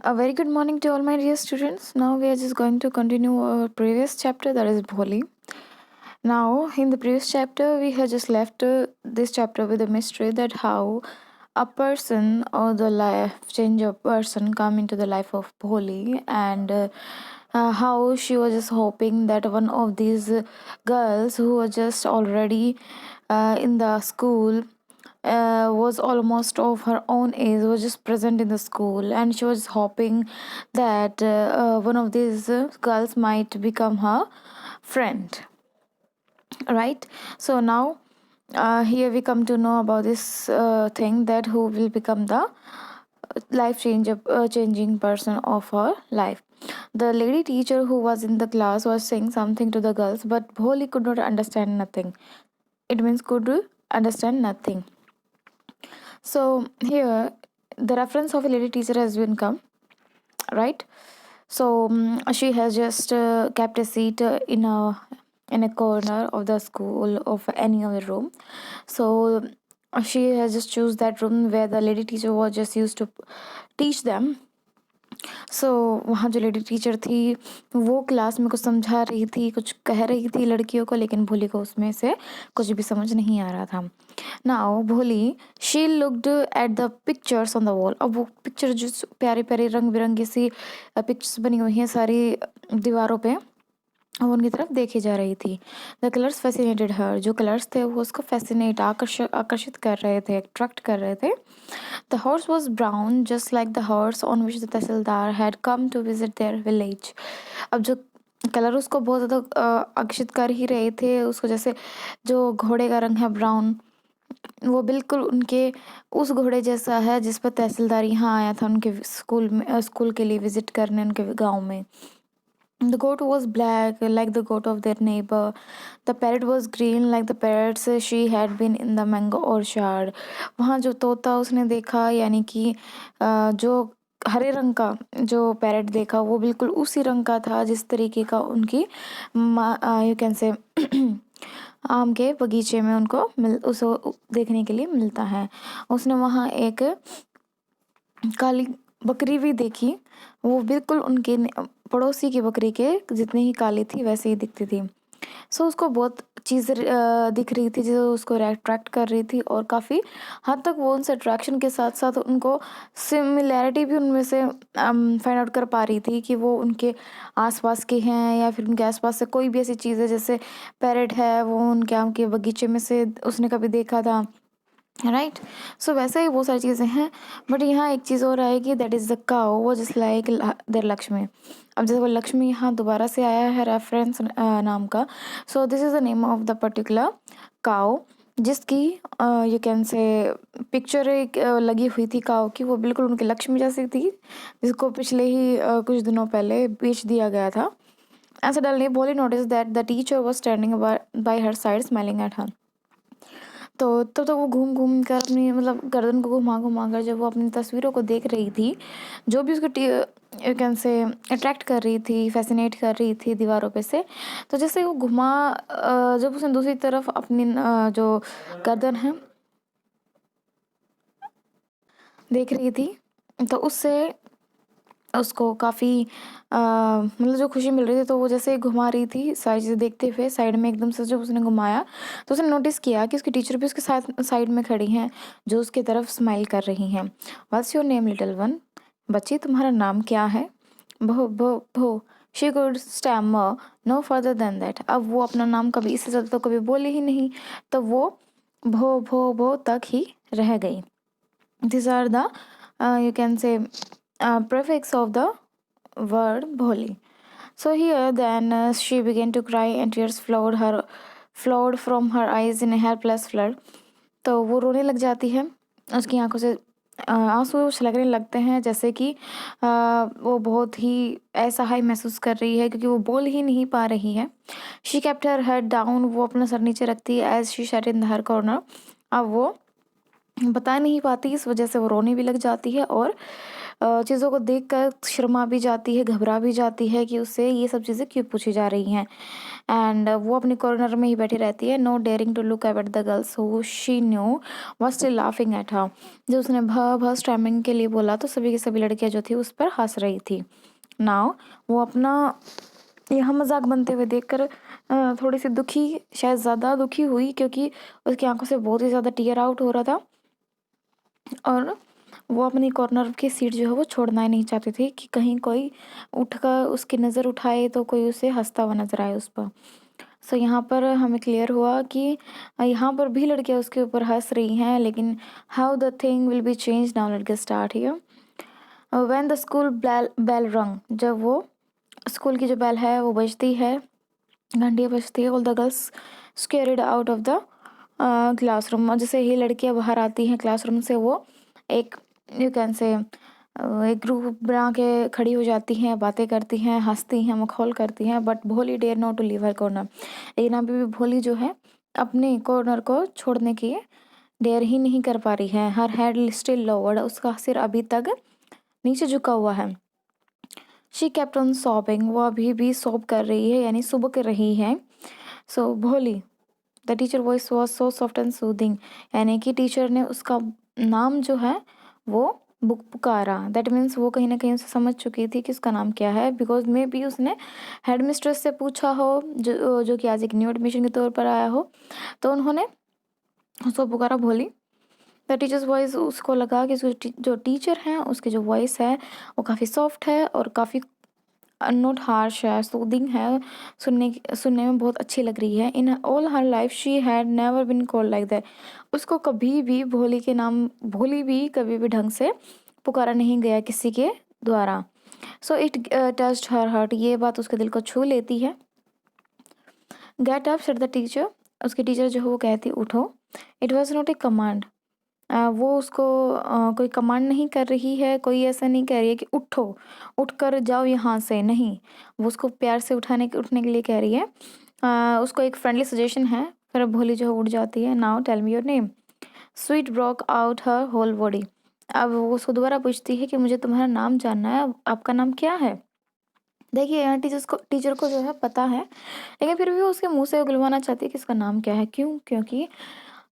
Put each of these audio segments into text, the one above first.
A very good morning to all my dear students. Now we are just going to continue our previous chapter, that is Bholi. Now, in the previous chapter, we had just left this chapter with a mystery that how a person or the life changer person come into the life of Bholi, and how she was just hoping that one of these girls who were just already in the school was almost of her own age, was just present in the school, and she was hoping that one of these girls might become her friend, right? So now here we come to know about this thing, that who will become the changing person of her life. The lady teacher who was in the class was saying something to the girls, but Bholi could not understand nothing. It means could understand nothing. So here the reference of a lady teacher has been come, right? So she has just kept a seat in a corner of the school of any other room. So she has just choose that room where the lady teacher was just used to teach them. सो वहाँ जो lady teacher थी वो class में कुछ समझा रही थी, कुछ कह रही थी लड़कियों को, लेकिन भोली को उसमें से कुछ भी समझ नहीं आ रहा था. नाउ भोली she looked at the pictures on the wall. अब वो पिक्चर जो प्यारे प्यारे रंग बिरंगी सी पिक्चर्स बनी हुई हैं सारी दीवारों पे, वो उनकी तरफ देखी जा रही थी. द कलर्स फैसिनेटेड हर. जो कलर्स थे वो उसको फैसिनेट आकर्षित कर रहे थे, अट्रैक्ट कर रहे थे. The horse was brown just like the horse on which the tahsildar had come to visit their village. अब जो कलर उसको बहुत ज़्यादा आकर्षित कर ही रहे थे उसको, जैसे जो घोड़े का रंग है ब्राउन, वो बिल्कुल उनके उस घोड़े जैसा है जिस पर तहसीलदार यहाँ आया था उनके स्कूल के लिए विजिट करने उनके गांव में. The goat was black, like the goat of their neighbor. The parrot was green, like the parrots she had been in the mango orchard. वहाँ जो तोता उसने देखा, यानी कि जो हरे रंग का जो पैरेट देखा वो बिल्कुल उसी रंग का था जिस तरीके का उनकी यू कैन से आम के बगीचे में उनको उसको देखने के लिए मिलता है. उसने वहाँ एक काली बकरी भी देखी. वो बिल्कुल उनके पड़ोसी की बकरी के जितनी ही काली थी वैसे ही दिखती थी. सो उसको बहुत चीज़ें दिख रही थी जो उसको अट्रैक्ट कर रही थी, और काफ़ी हद तक वो उनसे अट्रैक्शन के साथ साथ उनको सिमिलैरिटी भी उनमें से फाइंड आउट कर पा रही थी कि वो उनके आसपास के हैं या फिर उनके आसपास से कोई भी ऐसी चीज़ है. जैसे पैरेट है वो उनके आम के बगीचे में से उसने कभी देखा था, राइट? सो वैसे ही बहुत सारी चीज़ें हैं. बट यहाँ एक चीज़ और आएगी, दैट इज़ द काउ वो जस्ट लाइक देर लक्ष्मी. अब जैसे वो लक्ष्मी यहाँ दोबारा से आया है रेफरेंस नाम का. So this is the name of the particular cow जिसकी यू कैन से पिक्चर एक लगी हुई थी काउ की. वो बिल्कुल उनकी लक्ष्मी जैसी थी जिसको पिछले ही कुछ दिनों पहले बेच दिया गया था. एंड सडनली बोली notice that the teacher was standing bye her side smiling at her. तो तब तो वो घूम घूम कर अपनी मतलब गर्दन को घुमा घुमा कर जब वो अपनी तस्वीरों को देख रही थी, जो भी उसको यू कैन से अट्रैक्ट कर रही थी, फैसिनेट कर रही थी दीवारों पे से. तो जैसे वो घुमा जब उसने दूसरी तरफ अपनी जो गर्दन है देख रही थी, तो उससे उसको काफ़ी मतलब जो खुशी मिल रही थी, तो वो जैसे घुमा रही थी सारी चीज़ें देखते हुए साइड में एकदम से जब उसने घुमाया तो उसने नोटिस किया कि उसकी टीचर भी उसके साथ साइड में खड़ी हैं जो उसकी तरफ स्माइल कर रही हैं. What's your name little one. बच्ची तुम्हारा नाम क्या है? भो भो भो. She could stammer no further than that. अब वो अपना नाम कभी इससे ज़्यादा तो कभी बोली ही नहीं, तब वो भो तक ही रह गई. These are the you can say prefix of the word bholi. So here then she began to cry and tears flowed from her eyes in a helpless flood. तो वो रोने लग जाती है, उसकी आंखों से आंसू छलकने लगते हैं जैसे कि वो बहुत ही असहाय महसूस कर रही है क्योंकि वो बोल ही नहीं पा रही है. She kept her head down. वो अपना सर नीचे रखती है as she sat in her corner. अब वो बता नहीं पाती, इस वजह से वो रोने भी लग जाती है और चीज़ों को देखकर शर्मा भी जाती है, घबरा भी जाती है कि उससे ये सब चीज़ें क्यों पूछी जा रही हैं। एंड वो अपने कॉर्नर में ही बैठी रहती है, no daring to look at the girls who she knew was still laughing at her. जब उसने भ भ स्टैमिंग के लिए बोला तो सभी की सभी लड़कियां जो थी उस पर हंस रही थी। नाउ वो अपना यह मजाक बनते हुए देखकर थोड़ी सी दुखी, शायद ज़्यादा दुखी हुई, क्योंकि उसकी आंखों से बहुत ही ज़्यादा टीयर आउट हो रहा था। और वो अपनी कॉर्नर की सीट जो है वो छोड़ना ही नहीं चाहती थी कि कहीं कोई उठकर उसकी नज़र उठाए तो कोई उसे हंसता हुआ नजर आए उस पर। सो यहाँ पर हमें क्लियर हुआ कि यहाँ पर भी लड़कियां उसके ऊपर हंस रही हैं, लेकिन how the thing will be change now, let get start here. When the school bell bell rang, जब वो स्कूल की जो बेल है वो बजती है, घंटियाँ बजती है, all the girls scared out of the classroom. और जैसे ही लड़कियां बाहर आती हैं क्लासरूम से, वो एक, यू कैन से, एक ग्रुप बना के खड़ी हो जाती हैं, बातें करती हैं, हंसती हैं, मखौल करती हैं, but Bholi dare not to leave her corner. लेकिन अभी भी भोली जो है अपने कॉर्नर को छोड़ने की डेयर ही नहीं कर पा रही है। हर हेड स्टिल लोवर्ड, उसका सिर अभी तक नीचे झुका हुआ है। शी केप्ट ऑन सॉबिंग, वो अभी भी सॉब कर रही है, यानी सुबक रही है। सो भोली, the teacher voice was so soft and soothing, यानी कि टीचर ने उसका नाम जो है वो बुक पुकारा। दैट मीन्स वो कहीं ना कहीं उसे समझ चुकी थी कि उसका नाम क्या है, बिकॉज मे बी उसने हेड मिस्ट्रेस से पूछा हो, जो कि आज एक न्यू एडमिशन के तौर पर आया हो, तो उन्होंने उसको पुकारा भोली। द टीचर्स वॉइस, उसको लगा कि जो टीचर हैं उसकी जो वॉइस है वो काफ़ी सॉफ्ट है और काफ़ी नॉट हार्श है, सूदिंग है, सुनने में बहुत अच्छी लग रही है। In all her life she had never been called like that, उसको कभी भी भोली के नाम, भोली भी कभी भी ढंग से पुकारा नहीं गया किसी के द्वारा। So it touched her heart, ये बात उसके दिल को छू लेती है। Get up said the teacher, उसकी टीचर जो है वो कहती उठो। It was not a command, वो उसको कोई कमांड नहीं कर रही है, कोई ऐसा नहीं कह रही है कि उठो, उठकर जाओ यहाँ से, नहीं। वो उसको प्यार से उठने के लिए कह रही है। उसको एक फ्रेंडली सजेशन है। फिर भोली जो है उठ जाती है। Now tell me your name. Sweet broke out her whole body, अब वो उसको दोबारा पूछती है कि मुझे तुम्हारा नाम जानना है, आपका नाम क्या है। देखिए यहाँ टीचर को जो है पता है, लेकिन फिर भी वो उसके मुंह से उगलवाना चाहती है कि इसका नाम क्या है। क्यों? क्योंकि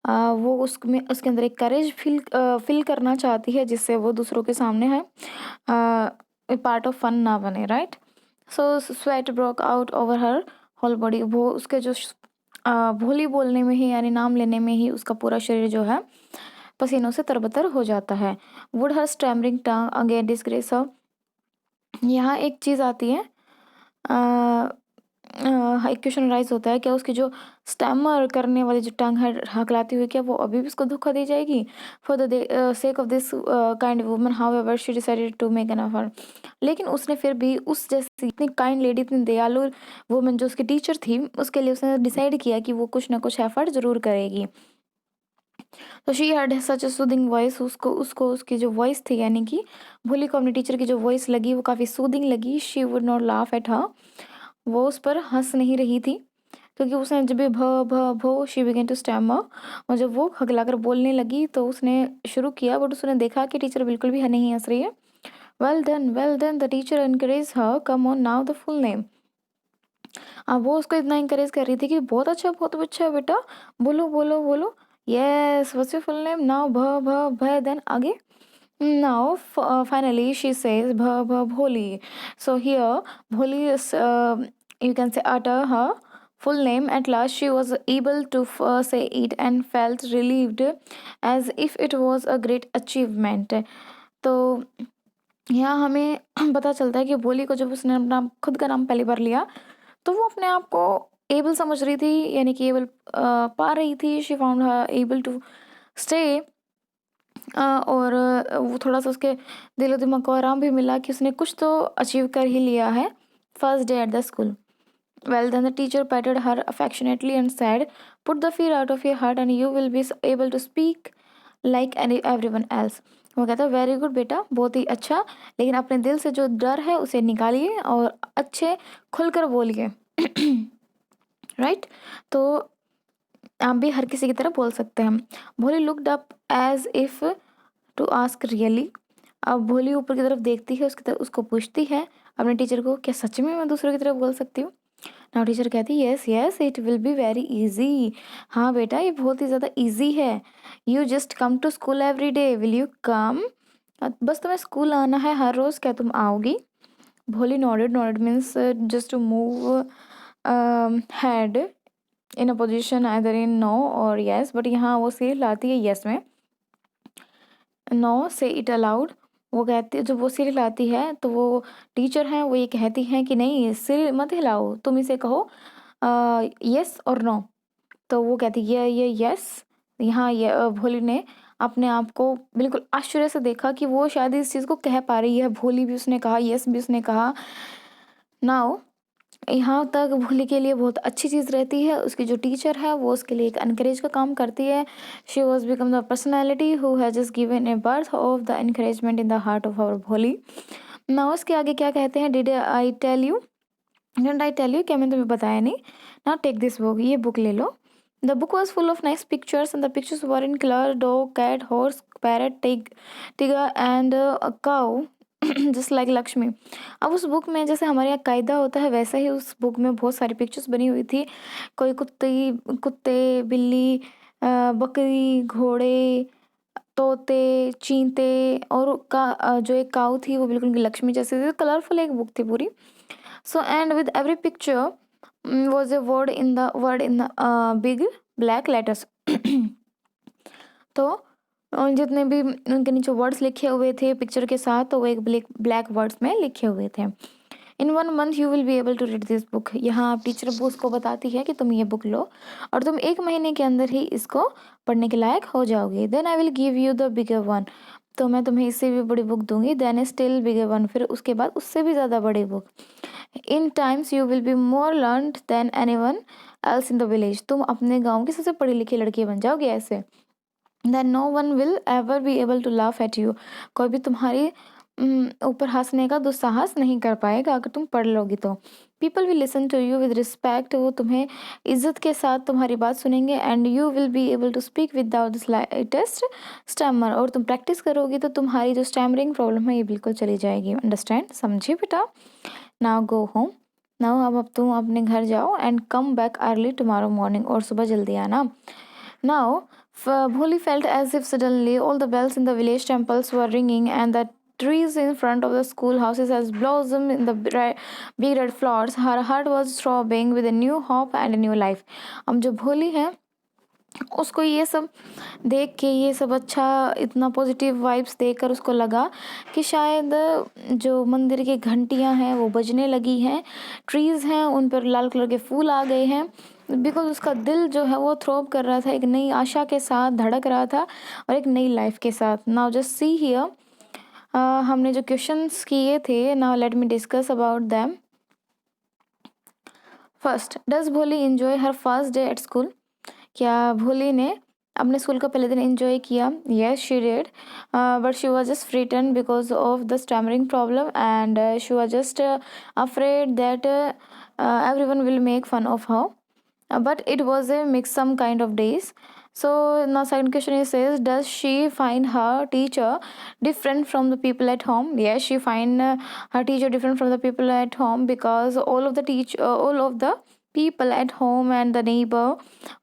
वो उसमें उसके अंदर एक करेज फील करना चाहती है, जिससे वो दूसरों के सामने है पार्ट ऑफ फन ना बने, right. So sweat broke out over her whole body, वो उसके जो भोली बोलने में ही, यानी नाम लेने में ही उसका पूरा शरीर जो है पसीनों से तरबतर हो जाता है। Would her stammering tongue again disgrace, यहाँ एक चीज़ आती है। एक क्वेश्चन राइज होता है, क्या उसकी जो स्टैमर करने वाली जो टंग है हकलाती हुई, क्या वो अभी भी उसको धोखा दी जाएगी? For the sake of this kind woman however she decided to make an effort, लेकिन उसने फिर भी उस जैसी इतनी काइंड लेडी, इतनी दयालु वुमन जो उसकी टीचर थी, उसके लिए उसने डिसाइड किया कि वो कुछ ना कुछ एफर्ट जरूर करेगी। तो she had such a soothing voice, उसको उसको उसकी जो वॉइस थी, यानी कि भोली को अपनी टीचर की जो वॉइस लगी वो काफ़ी सूदिंग लगी। She would not laugh at her, वो उस पर हंस नहीं रही थी, क्योंकि उसने जब भी भ भ भो शी बिगेन टू स्टैमर, और जब वो हकलाकर बोलने लगी तो उसने शुरू किया, बट उसने देखा कि टीचर बिल्कुल भी नहीं हंस रही है। Well then the teacher encourage her, come on now the full name. अब वो उसको इतना इंकरेज कर रही थी कि बहुत अच्छा बेटा, बोलो बोलो बोलो। Yes, what's your full name now? भ भ भ, देन आगे। Now, finally, she says, Bholi. So here, Bholi is, you can say, utter her full name. At last, she was able to say it and felt relieved, as if it was a great achievement. तो यहाँ हमें पता चलता है कि भोली को जब उसने अपना खुद का नाम पहली बार लिया, तो वो अपने आप को एबल समझ रही थी, यानी कि एबल पा रही थी। She found her able to stay, और वो थोड़ा-सा उसके दिलो-दिमाग को आराम भी मिला कि उसने कुछ तो अचीव कर ही लिया है first day at the school. Well then the teacher patted her affectionately and said, put the fear out of your heart and you will be able to speak like any everyone else. वो कहता है very good बेटा, बहुत ही अच्छा, लेकिन अपने दिल से जो डर है उसे निकालिए और अच्छे खुलकर बोलिए। राइट? तो आप भी हर किसी की तरह बोल सकते हैं। Bholi looked up as if to ask really, अब भोली ऊपर की तरफ देखती है, उसकी तरफ उसको पूछती है अपने टीचर को, क्या सच में मैं दूसरों की तरफ बोल सकती हूँ? नाउ टीचर कहती है, yes yes it will be very easy. हाँ बेटा, ये बहुत ही ज़्यादा इजी है। You just come to school every day, will you come? बस तुम्हें स्कूल आना है हर रोज़, क्या तुम आओगी? Bholi nodded, nodded means just to move head in a position either in no और यस, बट यहाँ वो सिर लाती है यस में। नो से इट अलाउड, वो कहती है, जब वो सिर हिलाती है तो वो टीचर हैं, वो ये कहती हैं कि नहीं सिर मत हिलाओ, तुम इसे कहो यस और नो। तो वो कहती है ये यस। यहाँ ये भोली ने अपने आप को बिल्कुल आश्चर्य से देखा कि वो शायद इस चीज़ को कह पा रही है। भोली भी उसने कहा, यस भी उसने कहा। नाउ यहाँ तक भोली के लिए बहुत अच्छी चीज़ रहती है, उसकी जो टीचर है वो उसके लिए एक एनकरेज का काम करती है। She was become the personality who has just given a birth of the encouragement in the heart of our Bholi. ना उसके आगे क्या कहते हैं, did I tell you, didn't I tell you, क्या मैंने तुम्हें बताया नहीं? नाउ टेक दिस बुक, ये बुक ले लो। The book was full of nice pictures and the pictures were in colour, dog, cat, horse, parrot, tiger and cow just like Lakshmi. अब उस बुक में जैसे हमारे यहाँ कायदा होता है, वैसा ही उस बुक में बहुत सारी पिक्चर्स बनी हुई थी। कोई कुत्ते, बिल्ली, बकरी, घोड़े, तोते, चींटे और जो एक काऊ थी वो बिल्कुल लक्ष्मी जैसी थी। कलरफुल एक बुक थी पूरी। So and with every picture was a word in the big black letters. तो जितने भी उनके नीचे वर्ड्स लिखे हुए थे पिक्चर के साथ, तो वो एक ब्लैक ब्लैक वर्ड्स में लिखे हुए थे। In 1 month you will be able to read this book. यहाँ आप टीचर उसको बताती है कि तुम ये बुक लो और तुम 1 महीने के अंदर ही इसको पढ़ने के लायक हो जाओगे। Then I will give you the bigger one, तो मैं तुम्हें इससे भी बड़ी बुक दूंगी। देन स्टिल बिगर वन, फिर उसके बाद उससे भी ज़्यादा बड़ी book. In times you will be more learned than any one else in the village, तुम अपने गाँव की सबसे पढ़ी लिखी लड़की बन जाओगे ऐसे। Then no one will ever be able to laugh at you, कोई भी तुम्हारी ऊपर हंसने का दुस्साहस नहीं कर पाएगा अगर तुम पढ़ लोगी तो। People will listen to you with respect, वो तुम्हें इज्जत के साथ तुम्हारी बात सुनेंगे। And you will be able to speak without the slightest stammer, और तुम प्रैक्टिस करोगी तो तुम्हारी जो स्टैमरिंग प्रॉब्लम है ये बिल्कुल चली जाएगी। अंडरस्टैंड, समझे बेटा? नाउ गो होम, नाउ अब तुम अपने घर जाओ and come back early tomorrow morning, और सुबह जल्दी आना। Now, Bholi felt as if suddenly all the bells in the village temples were ringing and the trees in front of the schoolhouses has blossomed in the big red flowers. Her heart was throbbing with a new hope and a new life. अब जो भोली है उसको ये सब देख के, ये सब अच्छा इतना पॉजिटिव वाइब्स देखकर उसको लगा कि शायद जो मंदिर की घंटियां हैं वो बजने लगी हैं, ट्रीज़ हैं उन पर लाल कलर के फूल आ गए हैं। बिकॉज उसका दिल जो है वो थ्रोब कर रहा था, एक नई आशा के साथ धड़क रहा था और एक नई लाइफ के साथ। नाउ जस्ट सी हियर, हमने जो क्वेश्चंस किए थे, now let me discuss about them. First, does Bholi enjoy her first day at school, क्या भोली ने अपने स्कूल का पहले दिन एंजॉय किया? Yes she did, but she was just frightened because of the stammering problem and she was just afraid that everyone will make fun of her. But it was a mix some kind of days. So now second question is says, does she find her teacher different from the people at home? Yes, she find her teacher different from the people at home because all of the people at home and the neighbor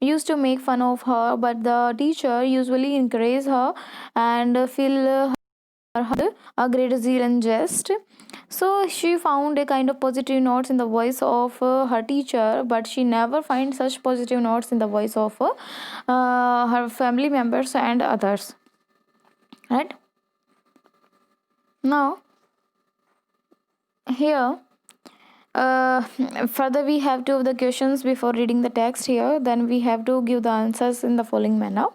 used to make fun of her, but the teacher usually encourage her and feel her a great zeal and jest. So she found a kind of positive notes in the voice of her teacher, but she never finds such positive notes in the voice of her family members and others. Right now, here uh, further we have two of the questions before reading the text here. Then we have to give the answers in the following manner.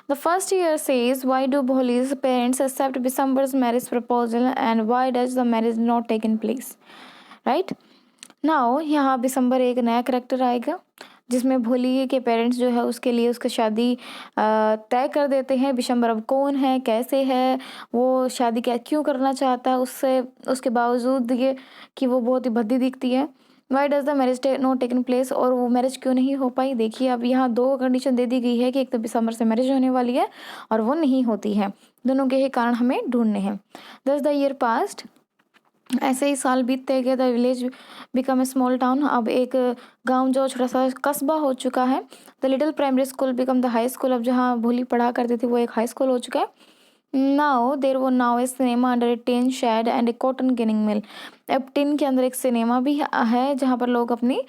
The first year says, why do Bholi's parents accept Bisambar's marriage proposal and why does the marriage not take in place? Right? Now यहाँ दिसंबर एक नया character आएगा जिसमें भोली के parents जो है उसके लिए उसका शादी तय कर देते हैं। बिशंबर अब कौन है, कैसे है, वो शादी क्या क्यों करना चाहता है, उससे उसके बावजूद ये कि वो बहुत ही भद्दी दिखती है, why does the marriage not taken place, और वो मैरिज क्यों नहीं हो पाई। देखिए अब यहाँ दो कंडीशन दे दी गई है कि एक तो दिसंबर से मैरिज होने वाली है और वो नहीं होती है, दोनों के ही कारण हमें ढूंढने हैं। दस द ईयर पास्ट, ऐसे ही साल बीतते गए, the village become a small town, अब एक गांव जो छोटा सा कस्बा हो चुका है। The little primary school become the high school, अब जहाँ भोली पढ़ा करती थी वो एक हाई स्कूल हो चुका है। नाउ देर वो now a cinema under a tin shed and a cotton ginning mill, अब टिन के अंदर एक सिनेमा भी है जहाँ पर लोग अपनी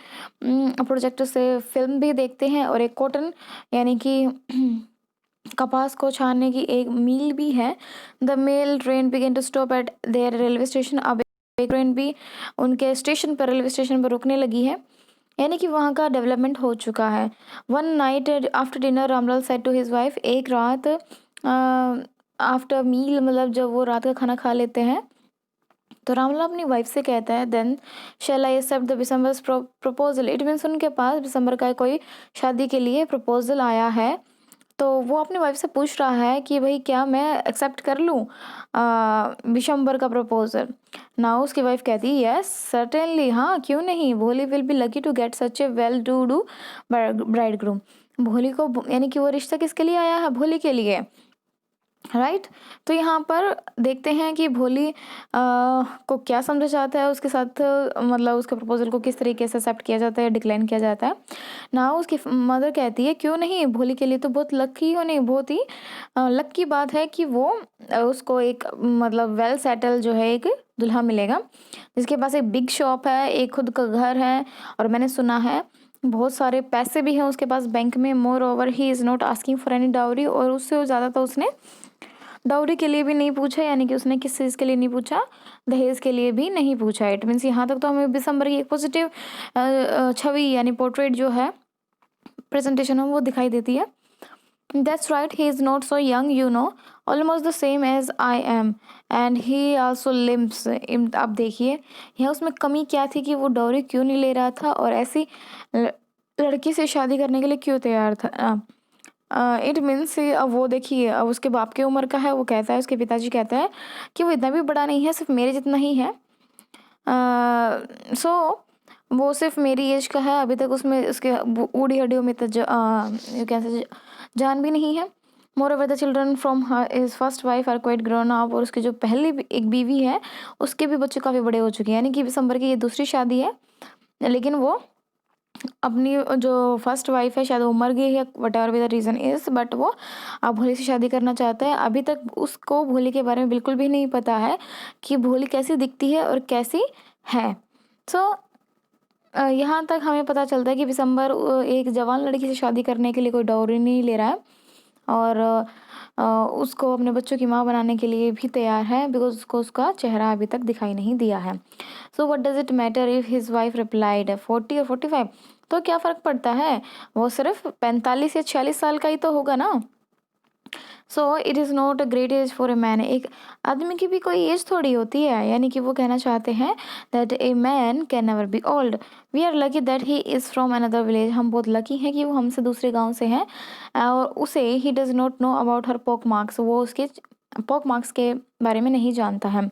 प्रोजेक्टर से फिल्म भी देखते हैं, और एक कॉटन यानी कि कपास को छानने की एक मील भी है। The mail train began to stop at their railway station, अब एक ट्रेन भी उनके स्टेशन पर, रेलवे स्टेशन पर रुकने लगी है, यानी कि वहाँ का डेवलपमेंट हो चुका है। One night after dinner Ramlal said to his wife, एक रात आफ्टर मील मतलब जब वो रात का खाना खा लेते हैं तो रामलाल अपनी वाइफ से कहता है, then shall I accept the Bishamber's proposal, it means उनके पास दिसंबर का कोई शादी के लिए प्रपोजल आया है। तो वो अपनी वाइफ से पूछ रहा है कि भाई क्या मैं एक्सेप्ट कर लूँ दिसंबर का प्रपोजल। ना उसकी वाइफ कहती है यस सर्टेनली, हाँ क्यों नहीं, Bholi will be lucky to get such a well to do bridegroom. Bholi को यानी कि वो रिश्ता किसके लिए आया है, भोली के लिए, राइट। तो यहाँ पर देखते हैं कि भोली को क्या समझा जाता है उसके साथ, मतलब उसके प्रपोजल को किस तरीके से एक्सेप्ट किया जाता है, डिक्लाइन किया जाता है। ना उसकी मदर कहती है क्यों नहीं, भोली के लिए तो बहुत लकी होने, बहुत ही लक की बात है कि वो उसको एक मतलब वेल सेटल जो है एक दुल्हा मिलेगा जिसके पास एक बिग शॉप है, एक खुद का घर है, और मैंने सुना है बहुत सारे पैसे भी हैं उसके पास बैंक में। More over he is not asking for any dowry, और उससे ज़्यादा तो उसने डाउरी के लिए भी नहीं पूछा, यानी कि उसने किस चीज़ के लिए नहीं पूछा, दहेज के लिए भी नहीं पूछा। इट मीन्स यहाँ तक तो हमें दिसंबर की एक पॉजिटिव छवि यानी पोर्ट्रेट जो है प्रेजेंटेशन में वो दिखाई देती है। That's right, he is not so young you know, almost the same age I am and he also limps. अब देखिए यहाँ उसमें कमी क्या थी कि वो डाउरी क्यों नहीं ले रहा था और ऐसी ल- लड़की से शादी करने के लिए क्यों तैयार था। इट मीन्स अब वो देखिए अब उसके बाप की उम्र का है, वो कहता है उसके पिताजी कहते हैं कि वो इतना भी बड़ा नहीं है, सिर्फ मेरे जितना ही है। सो वो सिर्फ मेरी एज का है, अभी तक उसमें उसके बूढ़ी हड्डियों में तो कैसे जान भी नहीं है। Moreover the children from his first wife are quite grown up, और उसकी जो पहली एक बीवी है उसके भी बच्चे काफ़ी बड़े हो चुके हैं, यानी कि दिसंबर की ये दूसरी शादी है। लेकिन वो अपनी जो फर्स्ट वाइफ है शायद वो मर गई है, what ever be the reason is, but वो अब भोली से शादी करना चाहता है। अभी तक उसको भोली के बारे में बिल्कुल भी नहीं पता है कि भोली कैसी दिखती है और कैसी है। सो यहाँ तक हमें पता चलता है कि दिसंबर एक जवान लड़की से शादी करने के लिए कोई डाउरी नहीं ले रहा है, और उसको अपने बच्चों की माँ बनाने के लिए भी तैयार है, बिकॉज उसको उसका चेहरा अभी तक दिखाई नहीं दिया है। So what does it matter if his wife replied 40 और 45, तो क्या फ़र्क पड़ता है, वो सिर्फ 45 या 46 साल का ही तो होगा ना। So it is not a great age for a man, एक आदमी की भी कोई एज थोड़ी होती है, यानी कि वो कहना चाहते हैं that a man can never be old, we are lucky that he is from another village, हम बहुत लकी हैं कि वो हमसे दूसरे गांव से हैं। और उसे he does not know about her pock marks, वो उसके पॉक मार्क्स के बारे में नहीं जानता है।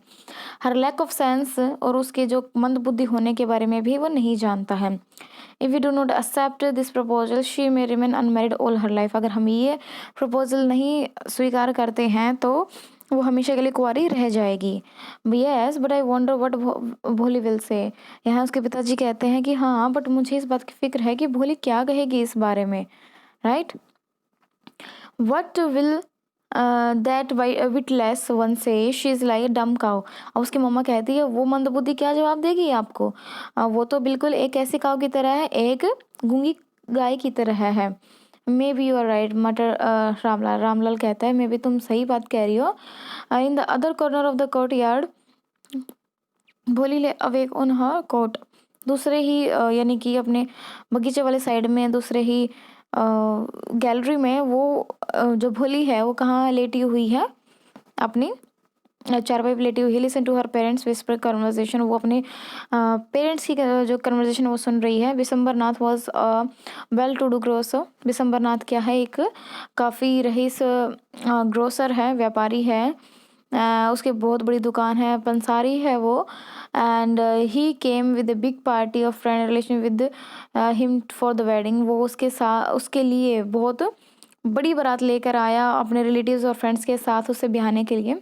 हर लैक ऑफ सेंस, और उसके जो मंद बुद्धि होने के बारे में भी वो नहीं जानता है। If we do not accept this proposal she may remain unmarried all her life, अगर हम ये प्रपोजल नहीं स्वीकार करते हैं तो वो हमेशा के लिए कुंवारी रह जाएगी। Yes but I wonder what Bholi will say, यहाँ उसके पिताजी कहते हैं कि हाँ बट मुझे इस बात की फिक्र है कि भोली क्या कहेगी इस बारे में, right. What will that witless one say she is like dumb cow, और उसकी मम्मा कहती है वो मंदबुद्धि क्या जवाब देगी आपको, वो तो बिल्कुल एक ऐसी काऊ की तरह है, एक गूंगी गाय की तरह है। May be you are right मटर रामलाल, रामलाल कहता है मे बी तुम सही बात कह रही हो। In the other corner of the court yard भोली ले अवेक ऑन हर कोट, दूसरे ही यानी कि अपने बगीचे वाले साइड में दूसरे ही गैलरी में वो जो भोली है वो कहाँ लेटी हुई है, अपनी चारपाई पे लेटी हुई है। Listen to her parents whisper conversation, वो अपने पेरेंट्स की जो कन्वर्सेशन वो सुन रही है। Bishamber Nath was well to do grocer, Bishamber Nath क्या है, एक काफ़ी रईस ग्रोसर है, व्यापारी है। उसकी बहुत बड़ी दुकान है, पंसारी है वो। And he came with a big party of friend relation with him for the wedding. वो उसके साथ उसके लिए बहुत बड़ी बारात लेकर आया अपने रिलेटिव्स और फ्रेंड्स के साथ उसे बिहाने के लिए।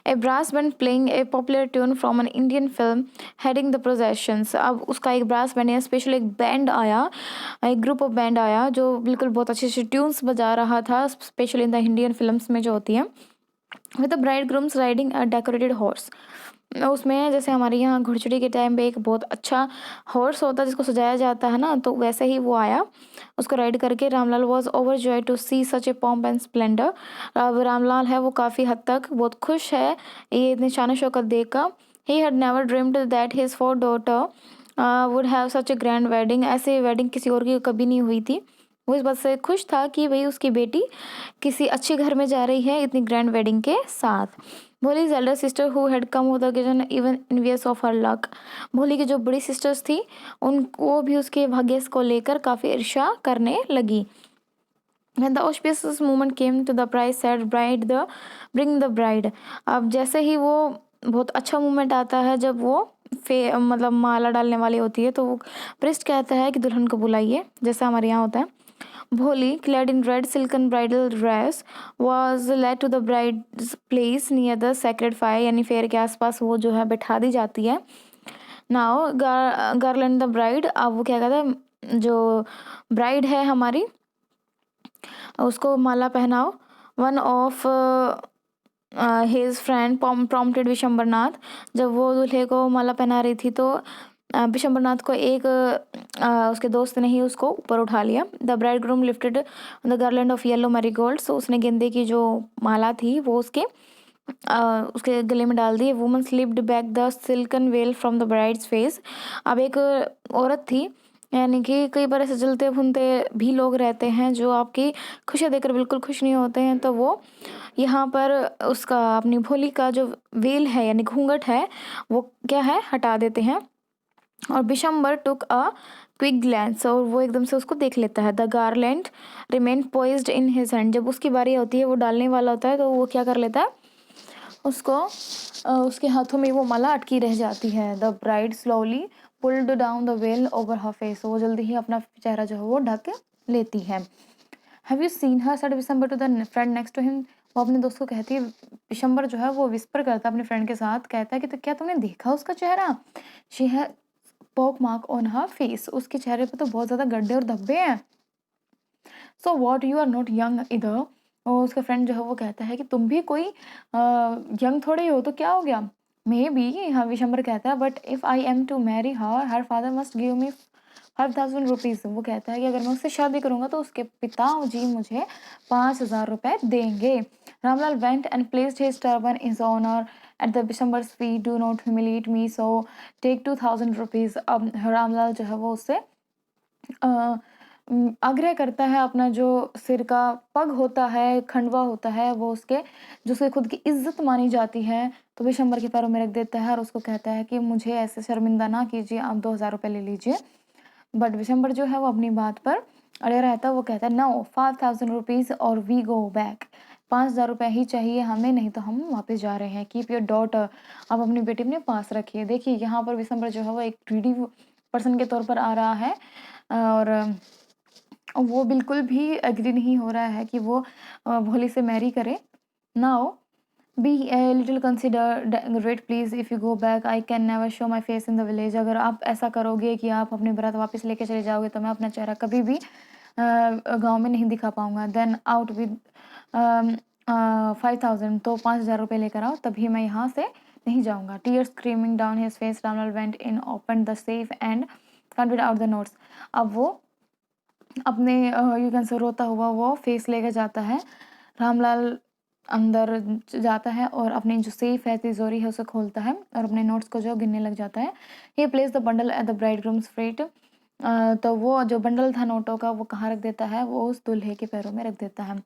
A brass band playing a popular tune from an Indian film heading the processions. अब उसका एक ब्रास बैंड या स्पेशल एक बैंड आया, एक ग्रुप ऑफ बैंड आया जो बिल्कुल बहुत अच्छे अच्छे ट्यून्स बजा रहा था, specially in the Indian films में जो होती है। With the bride grooms riding a decorated horse. उसमें जैसे हमारे यहाँ घुड़चड़ी के टाइम पे एक बहुत अच्छा हॉर्स होता है जिसको सजाया जाता है ना, तो वैसे ही वो आया उसको राइड करके। Ramlal was over joy to see such a pomp and splendour. अब रामलाल है वो काफ़ी हद तक बहुत खुश है ये इतने शान शौकत देखकर। He had never dreamed that his four daughter would have such A grand wedding. ऐसे वेडिंग किसी और की कभी नहीं हुई थी। वो इस बात से खुश था कि भाई उसकी बेटी किसी अच्छे घर में जा रही है इतनी ग्रैंड वेडिंग के साथ। Bholi's Elder sister who had come with the occasion even envious of her luck. भोली की जो बड़ी सिस्टर्स थी उन वो भी उसके भाग्य को लेकर काफ़ी ईर्ष्या करने लगी। When the auspicious moment came to the bride said bride the bring the bride। अब जैसे ही वो बहुत अच्छा मोमेंट आता है जब वो मतलब माला डालने वाली होती है, तो वो प्रिस्ट कहता है कि दुल्हन को बुलाइए, जैसा हमारे यहाँ होता है। भोली clad in red silken bridal dress was led to the bride's place near the sacred fire, यानी फेर के आसपास वो जो है बैठा दी जाती है। Now garland the bride. अब वो क्या कहता है, जो ब्राइड है हमारी उसको माला पहनाओ। One of his friend prompted Vishambharnath. जब वो दूल्हे को माला पहना रही थी तो विशंबरनाथ को एक उसके दोस्त ने ही उसको ऊपर उठा लिया। The bridegroom lifted the garland of yellow marigold. So उसने गेंदे की जो माला थी वो उसके गले में डाल दी। Woman slipped back the silken veil from the bride's face. अब एक औरत थी, यानी कि कई बार ऐसे जलते भुनते भी लोग रहते हैं जो आपकी खुशियाँ देखकर बिल्कुल खुश नहीं होते हैं, तो वो यहाँ पर उसका अपनी भोली का जो वेल है यानी घूंघट है वो क्या है हटा देते हैं। और Bishamber took a quick glance, और वो एकदम से उसको देख लेता है। The garland remain poised in his hand. जब उसकी बारी होती है वो डालने वाला होता है तो वो क्या कर लेता है, उसको उसके हाथों में वो माला अटकी रह जाती है। The bride slowly pulled down the well over her face. वो जल्दी ही अपना चेहरा जो है वो ढक लेती है। Have you seen her said Bishamber to the friend next to him. वो अपने दोस्त को कहती है, विशंबर जो है वो विस्पर करता है अपने फ्रेंड के साथ, कहता है कि तो क्या तुमने देखा उसका चेहरा। शी है pock mark on her face. उसके चेहरे पे तो बहुत ज़्यादा गड्ढे और धब्बे हैं। So what you are not young either. और उसका फ्रेंड जो है वो कहता है कि तुम भी कोई यंग थोड़े ही हो तो क्या हो गया। मे बी, हाँ विशंबर कहता है, but if I am to marry her her father must give me 5,000 rupees. वो कहता है कि अगर मैं उससे शादी करूंगा तो उसके पिता जी मुझे 5,000 रुपये देंगे। Ramlal went and placed his turban in honour at the Bishamber's feet. Do not humiliate me, so take 2,000 rupees. अब रामलाल जो है वो उससे आग्रह करता है, अपना जो सिर का पग होता है, खंडवा होता है, वो उसके जो उसकी खुद की इज्जत मानी जाती है, तो विशंबर के पैरों में रख देता है और उसको कहता है कि मुझे ऐसे शर्मिंदा ना कीजिए, आप 2,000 रुपये ले लीजिए। बट विशंबर जो है वो अपनी बात पर अड़े रहता है। वो कहता है नो 5,000 रुपीज़ और वी गो बैक। 5,000 रुपये ही चाहिए हमें, नहीं तो हम वापस जा रहे हैं। Keep your daughter. आप अपनी बेटी अपने पास रखिए। देखिए यहाँ पर विशंबर जो है वो एक ग्रीडी पर्सन के तौर पर आ रहा है, और वो बिल्कुल भी एग्री नहीं हो रहा है कि वो भोली से मैरी करे। Now be little considerate please if you go back I can never show my face in the village. अगर आप ऐसा करोगे कि आप अपनी बारात वापस लेके चले जाओगे तो मैं अपना चेहरा कभी भी गांव में नहीं दिखा पाऊंगा। देन आउट विद 5,000, तो 5,000 रुपये लेकर आओ तभी मैं यहाँ से नहीं जाऊँगा। Tears screaming down his face, Ramlal went in open the safe and counted out the notes. अब वो अपने यू कैन से रोता हुआ वो फेस लेकर जाता है। रामलाल अंदर जाता है और अपनी जो सेफ है, तिजोरी है, उसे खोलता है और अपने नोट्स को जो गिनने लग जाता है। He place the bundle at the bridegroom's feet. तो वो जो बंडल था नोटों का वो कहाँ रख देता है, वो उस दूल्हे के पैरों में रख देता है।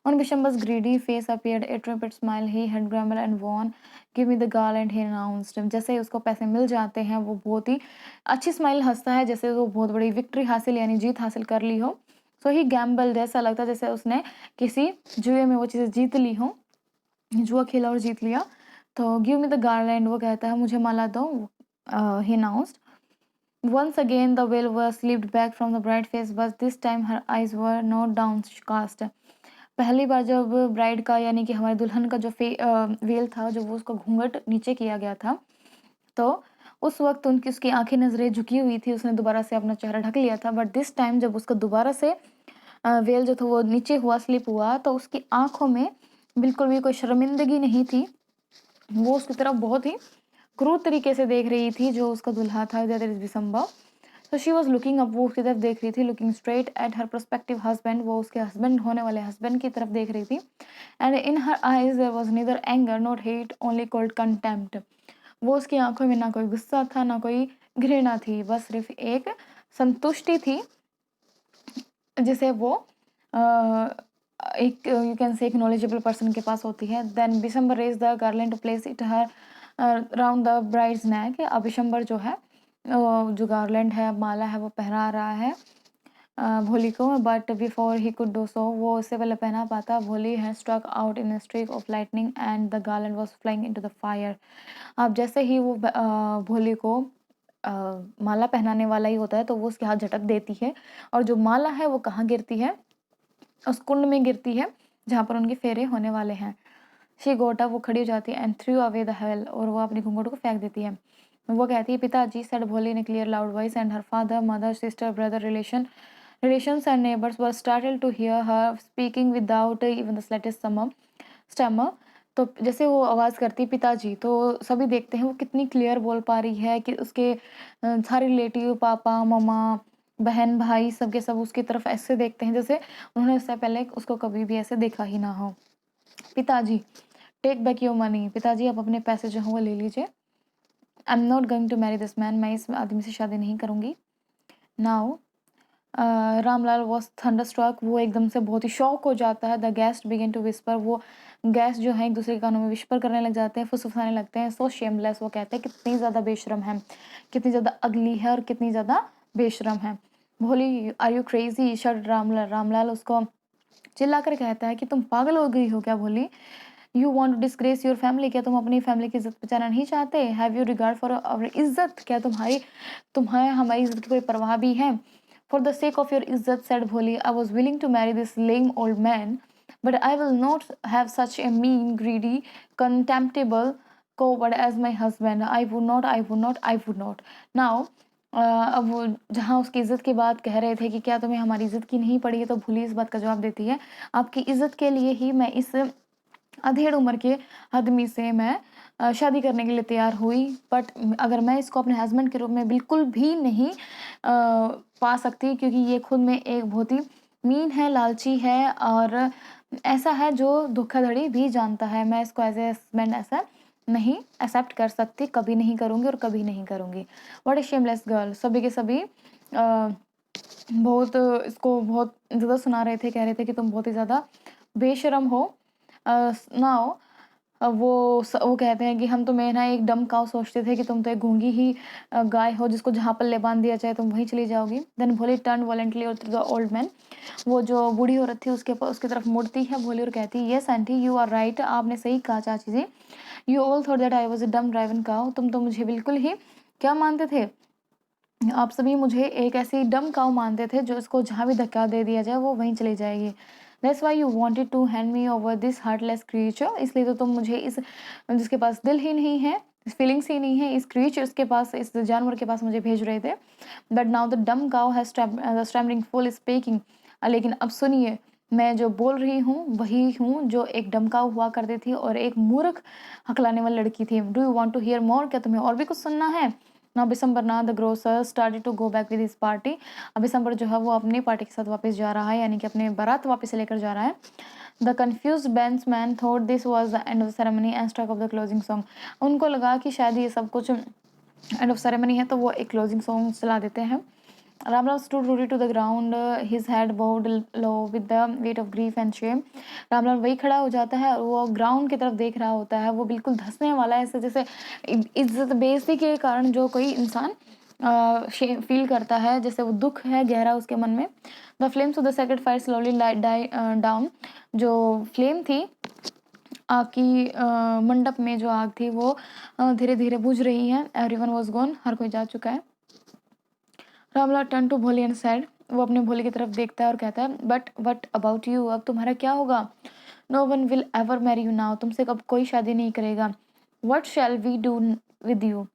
On Bishamber's greedy face appeared a tepid smile. He had gambled and won give me the garland he announced. जैसे ही उसको पैसे मिल जाते हैं वो बहुत ही अच्छी स्माइल हंसता है, जैसे वो बहुत बड़ी विक्ट्री हासिल यानी जीत हासिल कर ली हो। सो ही गैम्बल, जैसा लगता है जैसे उसने किसी जुए में वो चीज़ें जीत ली हो, जुआ खेला और जीत लिया। तो गिव मी द गार्लैंड, वो कहता है मुझे माला दो, ही announced. Once again the veil was slipped back from the bride's face, but this time her eyes were not downcast. पहली बार जब ब्राइड का यानी कि हमारे दुल्हन का जो वेल था, जो वो उसका घूंघट नीचे किया गया था, तो उस वक्त उनकी उसकी आंखें नजरें झुकी हुई थी, उसने दोबारा से अपना चेहरा ढक लिया था। बट दिस टाइम जब उसका दोबारा से वेल जो था वो नीचे हुआ, स्लिप हुआ, तो उसकी आंखों में बिल्कुल भी कोई शर्मिंदगी नहीं थी। वो उसकी तरफ बहुत ही क्रूर तरीके से देख रही थी, जो उसका दुल्हा था, दैट इज दिसंबर। तो शी वॉज लुकिंग अप, वो उसकी तरफ देख रही थी, looking straight at her prospective husband, वो उसके हस्बैंड होने वाले हस्बैंड की तरफ देख रही थी। And in her eyes there was neither anger not hate, only cold contempt. वो उसकी आंखों में ना कोई गुस्सा था, ना कोई घृणा थी, बस सिर्फ एक संतुष्टि थी, जिसे वो एक यू कैन से एक नॉलेजेबल पर्सन के पास होती है। Then Bishamber raise the garland to place it her round the bride's neck. अब बिशंबर जो है जो गार्लैंड है, माला है, वो पहना रहा है भोली को। But before he could do so, वो उससे पहले पहना पाता, भोली है struck out in streak of lightning and the garland was flying into the fire. अब जैसे ही वो भोली को माला पहनाने वाला ही होता है, तो वो उसके हाथ झटक देती है, और जो माला है वो कहाँ गिरती है, उस कुंड में गिरती है जहाँ पर उनके फेरे होने वाले हैं। शी गोटा, वो खड़ी हो जाती है, and through away the hell, और वो अपनी घूंघट को फेंक देती है। वो कहती है पिताजी, सेड भोली in clear loud voice, and her father, mother, sister, brother, relations and neighbors were startled to hear her speaking without even the slightest stammer। तो जैसे वो आवाज़ करती है पिताजी, तो सभी देखते हैं वो कितनी क्लियर बोल पा रही है, कि उसके सारे रिलेटिव, पापा, मम्मा, बहन, भाई, सब के सब उसकी तरफ ऐसे देखते हैं जैसे उन्होंने इससे पहले उसको कभी भी ऐसे देखा ही ना हो। पिताजी, टेक बैक योर मनी, पिताजी आप अपने पैसे जो हैं वो ले लीजिए। I am not going to marry this man, मैं इस आदमी से शादी नहीं करूँगी। नाउ रामलाल वॉज थंडरस्ट्रक, वो एकदम से बहुत ही शॉक हो जाता है। The guest begin to whisper, वो गेस्ट जो है एक दूसरे के कानों में विस्पर करने लग जाते हैं, फुसफुसाने लगते हैं। सो शेमलेस, वो कहते हैं कितनी ज़्यादा बेशरम है, कितनी ज़्यादा अगली है और कितनी ज़्यादा बेशरम है। Bholi, are you crazy, shut Ramlal, Ramlal उसको चिल्लाकर कहता है कि तुम पागल हो गई हो क्या Bholi. You want to disgrace your family, क्या तुम अपनी फैमिली की इज्जत बचाना नहीं चाहते। Have you regard for our इज्जत, क्या तुम्हें हमारी इज्जत की कोई परवाह भी है। For the sake of your izzat, said Bholi, I was willing to marry this lame old man, but I will not have such a mean, greedy, contemptible coward as my husband. I would not, I would not, I would not. Now, अब वो जहाँ उसकी इज्जत की बात कह रहे थे कि क्या तुम्हें हमारी इज्जत की नहीं पड़ी है, तो भूली इस बात का जवाब देती है, आपकी इज्जत के लिए ही मैं इस अधेड़ उम्र के आदमी से मैं शादी करने के लिए तैयार हुई। बट अगर मैं इसको अपने हस्बैंड के रूप में बिल्कुल भी नहीं पा सकती, क्योंकि ये खुद में एक बहुत ही मीन है, लालची है, और ऐसा है जो धोखाधड़ी भी जानता है। मैं इसको एज ए हस्बैंड ऐसा नहीं एक्सेप्ट कर सकती, कभी नहीं करूँगी और कभी नहीं करूँगी। व्हाट ए शेमलेस गर्ल, सभी के सभी बहुत इसको बहुत ज़्यादा सुना रहे थे, कह रहे थे कि तुम बहुत ही ज़्यादा बेशरम हो। नाउ वो कहते हैं कि हम तुम्हें ना एक डम काऊ सोचते थे, कि तुम तो एक गूंगी ही गाय हो, जिसको जहाँ पल्ले बांध दिया जाए तुम वहीं चली जाओगी। देन भोली टर्न वॉलेंटली और द ओल्ड मैन, वो जो बूढ़ी औरत थी उसकी तरफ मुड़ती है भोली और कहती है, yes aunty, you are right, आपने सही कहा चाची ji. You all thought that I was a dumb driven काऊ, तुम तो मुझे बिल्कुल ही क्या मानते थे, आप सभी मुझे एक ऐसी डम काऊ मानते थे, जो इसको जहाँ भी धक्का दे दिया जाए वो वहीं चली जाएगी। That's why you wanted to hand me over this heartless creature, इसलिए तो तुम मुझे इस जिसके पास दिल ही नहीं है, फीलिंग्स ही नहीं है, इस क्रीचर्स के पास, इस जानवर के पास मुझे भेज रहे थे। बट नाउ द डम काऊ हैज स्टैमरिंग फुल स्पीकिंग, लेकिन अब सुनिए, मैं जो बोल रही हूँ वही हूँ जो एक डमकाऊ हुआ करती थी और एक मूर्ख हकलाने वाली लड़की थी। Do you want to hear more, क्या तुम्हें और भी कुछ सुनना है। ना बिसम्बर ना the grocer started to go back with his party, अब बिसम्बर जो है वो अपनी पार्टी के साथ वापस जा रहा है, यानी कि अपने बारात वापस लेकर जा रहा है। The confuse bandsman thought this was the end of the ceremony and struck off the closing song, उनको लगा कि शायद ये सब कुछ एंड ऑफ सेरेमनी है, तो वो एक क्लोजिंग सॉन्ग चला देते हैं। Ramlal stood rooted to the ground, his head bowed low with the weight of grief and shame। Ramlal वही खड़ा हो जाता है और वो ग्राउंड की तरफ देख रहा होता है, वो बिल्कुल धंसने वाला है, ऐसे जैसे इज्जत बेइज्जती के कारण जो कोई इंसान फील करता है, जैसे वो दुख है गहरा उसके मन में। The flames of the sacred fire slowly down, जो फ्लेम थी आग की मंडप में जो आग थी वो धीरे धीरे बुझ रही है। एवरीवन वाज गॉन, हर कोई जा चुका है। रामलाल टर्न टू भोली एंड सेड, वो अपने भोली की तरफ देखता है और कहता है, बट वट अबाउट यू, अब तुम्हारा क्या होगा? No one will ever marry you now, तुमसे कब कोई शादी नहीं करेगा। What shall we do with you,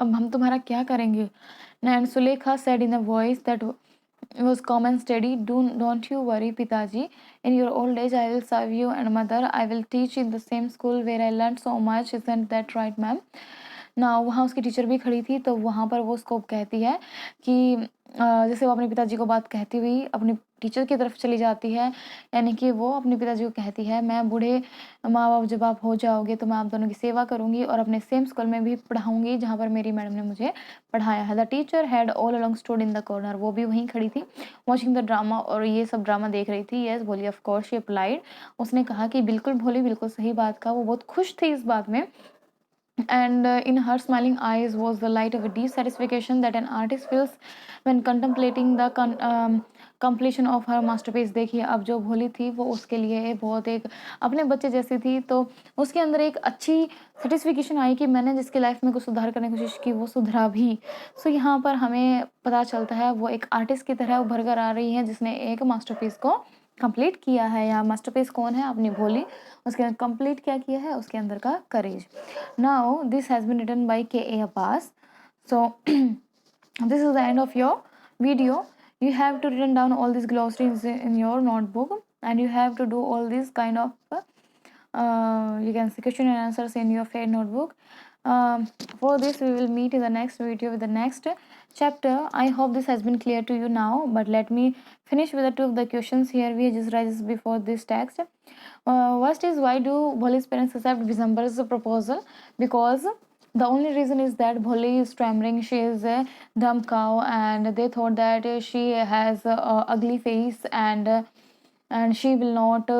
अब हम तुम्हारा क्या करेंगे? And Sulekha said in a voice that was calm and steady, don't you worry Pitaji, in your old age I will serve you, and mother I will teach in the same school where I learned so much, isn't that right ma'am? ना वहाँ उसकी teacher भी खड़ी थी, तो वहाँ पर वो उसको कहती है कि जैसे वो अपने पिताजी को बात कहती हुई अपनी टीचर की तरफ चली जाती है, यानी कि वो अपने पिताजी को कहती है, मैं बूढ़े माँ बाप जब आप हो जाओगे तो मैं आप दोनों की सेवा करूँगी और अपने सेम स्कूल में भी पढ़ाऊँगी जहाँ पर मेरी मैडम ने मुझे पढ़ाया है। The teacher had all along stood in the corner, वो भी वहीं खड़ी थी वॉचिंग द ड्रामा, और ये सब ड्रामा देख रही थी। यस भोली ऑफ कोर्स शी अप्लाइड, उसने कहा कि बिल्कुल भोली, बिल्कुल सही बात का, वो बहुत खुश थी इस बात में। And in her smiling eyes was the light of a deep satisfaction that an artist feels when contemplating the completion of her masterpiece। देखिए अब जो भोली थी वो उसके लिए बहुत एक अपने बच्चे जैसी थी, तो उसके अंदर एक अच्छी सेटिस्फिकेशन आई कि मैंने जिसकी लाइफ में कुछ सुधार करने की कोशिश की वो सुधरा भी। सो यहाँ पर हमें पता चलता है वो एक आर्टिस्ट की तरह उभर कर आ रही है जिसने एक मास्टरपीस को कंप्लीट किया है। या मास्टरपीस कौन है? अपनी भोली। उसके अंदर कंप्लीट क्या किया है? उसके अंदर का करेज। Now this has been written by K.A. Abbas. So this is the end of your video. You have to written down all these glossaries in your notebook, and you have to do all these kind of you can say question and answers in your fair notebook. For this we will meet in the next video with the next chapter. I hope this has been clear to you now, but let me finish with the two of the questions here we just raised before this text. First is, why do Bholi's parents accept December's proposal? Because the only reason is that Bholi is stammering, she is a dumb cow, and they thought that she has a ugly face, and she will not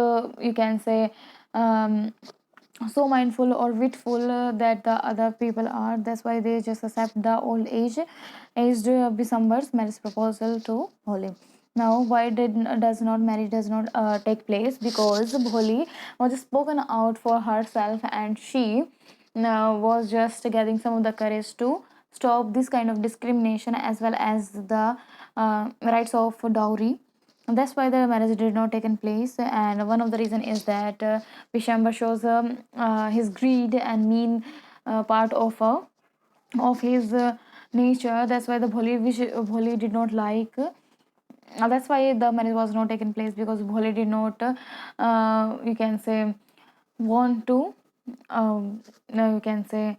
you can say so mindful or witful that the other people are. That's why they just accept the old aged December's marriage proposal to Bholi. Now why does not marriage does not take place? Because Bholi was spoken out for herself, and she was just getting some of the courage to stop this kind of discrimination as well as the rights of dowry. That's why the marriage did not taken place, and one of the reason is that Vishamba shows his greed and mean part of his nature. That's why the Bholi did not like. That's why the marriage was not taken place, because Bholi did not you can say want to you can say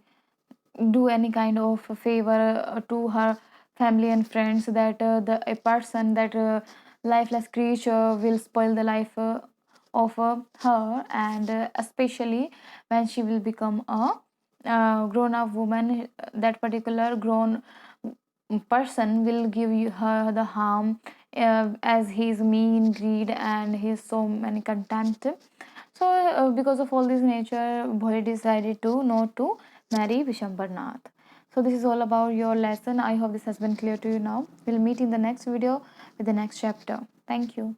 do any kind of favor to her family and friends, that a person, that lifeless creature will spoil the life of her, and especially when she will become a grown up woman, that particular grown person will give her the harm as his mean greed and his so many contempt. So because of all this nature, Bholi decided to not to marry Vishambarnath. So this is all about your lesson. I hope this has been clear to you now. We'll meet in the next video with the next chapter. Thank you.